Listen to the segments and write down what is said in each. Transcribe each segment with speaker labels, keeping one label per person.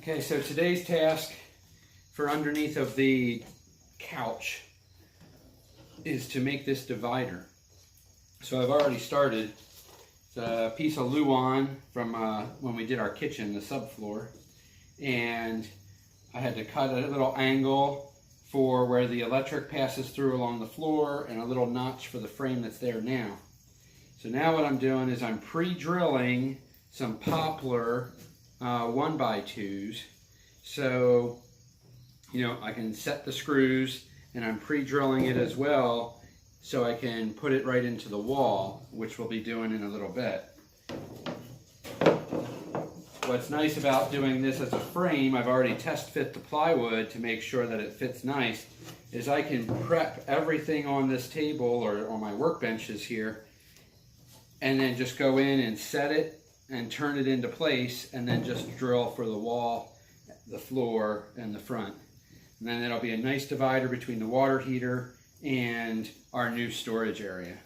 Speaker 1: Okay, so today's task for underneath of the couch is to make this divider. So I've already started. It's a piece of Luan from when we did our kitchen, the subfloor, and I had to cut a little angle for where the electric passes through along the floor and a little notch for the frame that's there now. So now what I'm doing is I'm pre-drilling some poplar 1x2s, so I can set the screws, and I'm pre-drilling it as well so I can put it right into the wall, which we'll be doing in a little bit. What's nice about doing this as a frame, I've already test fit the plywood to make sure that it fits nice, is I can prep everything on this table or on my workbenches here, and then just go in and set it and turn it into place, and then just drill for the wall, the floor, and the front. And then it'll be a nice divider between the water heater and our new storage area.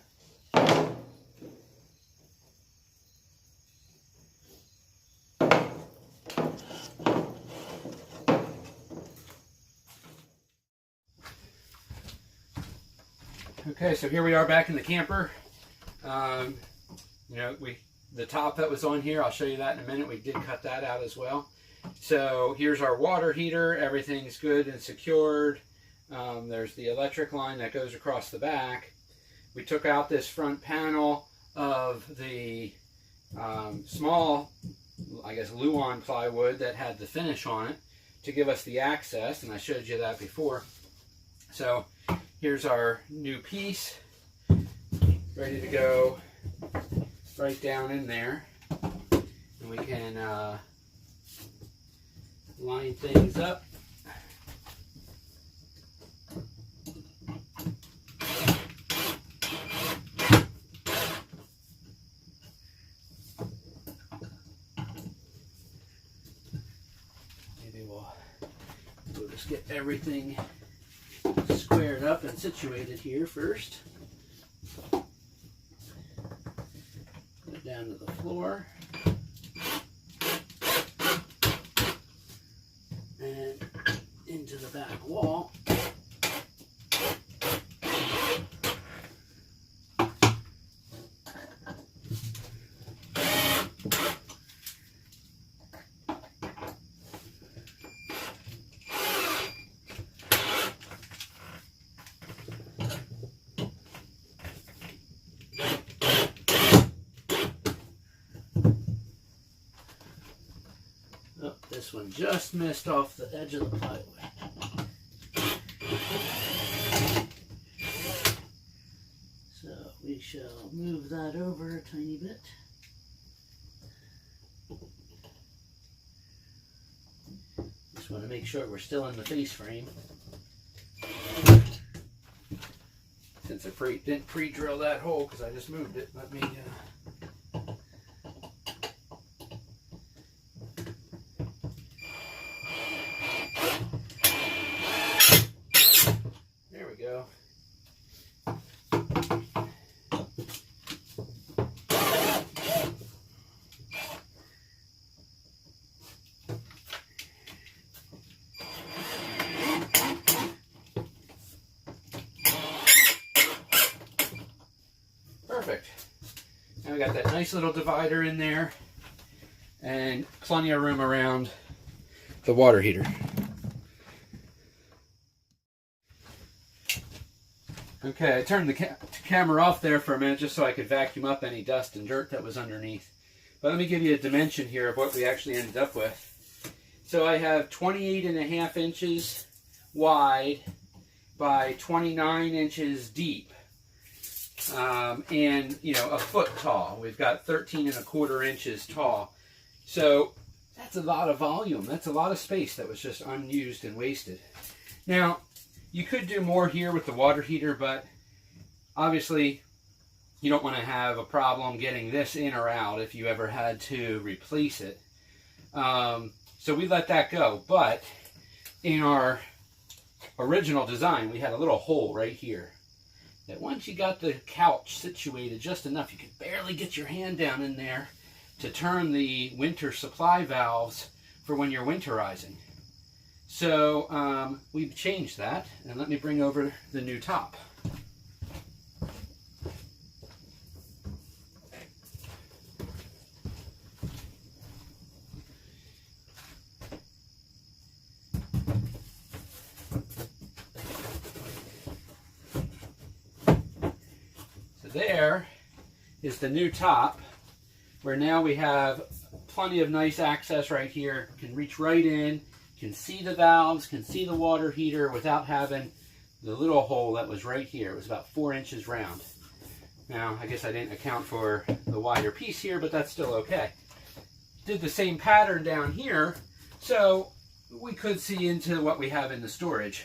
Speaker 1: Okay, so here we are back in the camper. The top that was on here, I'll show you that in a minute. We did cut that out as well. So here's our water heater. Everything's good and secured. There's the electric line that goes across the back. We took out this front panel of the small, I guess, Luan plywood that had the finish on it to give us the access, and I showed you that before. So here's our new piece, ready to go right down in there, and we can line things up. Maybe we'll just get everything squared up and situated here first. Down to the floor, and into the back wall. This one just missed off the edge of the plywood. So we shall move that over a tiny bit. Just want to make sure we're still in the face frame. Since I didn't pre-drill that hole because I just moved it, let me perfect. Now we got that nice little divider in there and plenty of room around the water heater. Okay, I turned the camera off there for a minute just so I could vacuum up any dust and dirt that was underneath. But let me give you a dimension here of what we actually ended up with. So I have 28.5 inches wide by 29 inches deep. And a foot tall. We've got 13.25 inches tall. So that's a lot of volume. That's a lot of space that was just unused and wasted. Now, you could do more here with the water heater, but obviously you don't want to have a problem getting this in or out if you ever had to replace it. So we let that go. But in our original design, we had a little hole right here. That once you got the couch situated just enough, you could barely get your hand down in there to turn the winter supply valves for when you're winterizing. So we've changed that, and let me bring over the new top. So there is the new top, where now we have plenty of nice access right here. Can reach right in, can see the valves, can see the water heater without having the little hole that was right here. It was about 4 inches round. Now, I guess I didn't account for the wider piece here, but that's still okay. Did the same pattern down here, so we could see into what we have in the storage.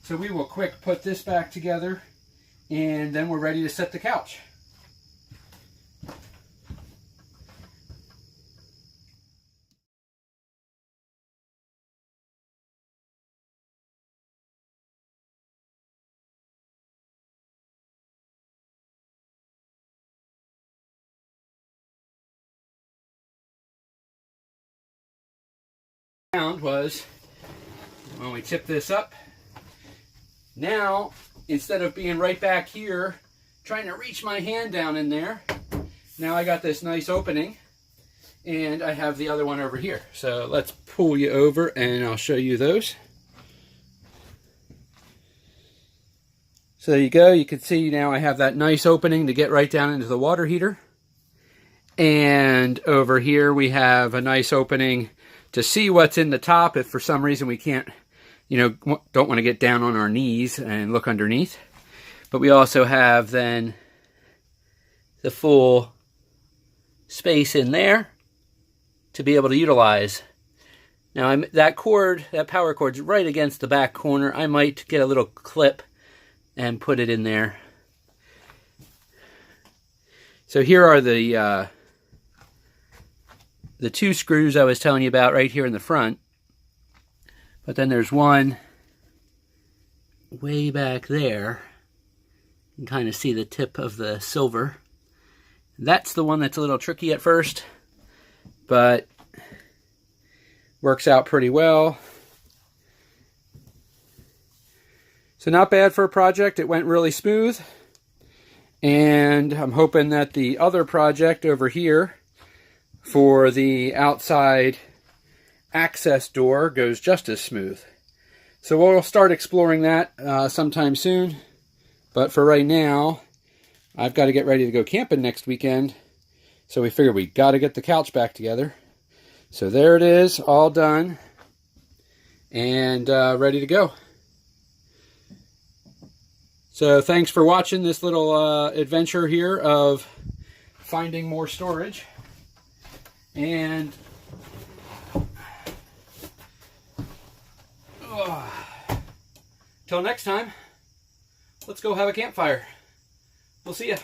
Speaker 1: So we will quick put this back together, and then we're ready to set the couch. Was when we tip this up, now instead of being right back here trying to reach my hand down in there, now I got this nice opening and I have the other one over here. So let's pull you over and I'll show you those. So there you go. You can see now I have that nice opening to get right down into the water heater, and over here we have a nice opening to see what's in the top if for some reason we can't, don't want to get down on our knees and look underneath. But we also have then the full space in there to be able to utilize. Now that power cord's right against the back corner. I might get a little clip and put it in there. So here are the 2 screws I was telling you about right here in the front. But then there's one way back there. You can kind of see the tip of the silver. That's the one that's a little tricky at first, but works out pretty well. So not bad for a project. It went really smooth. And I'm hoping that the other project over here for the outside access door goes just as smooth. So we'll start exploring that sometime soon. But for right now, I've got to get ready to go camping next weekend. So we figured we got to get the couch back together. So there it is, all done and ready to go. So thanks for watching this little adventure here of finding more storage. And till next time, let's go have a campfire. We'll see ya.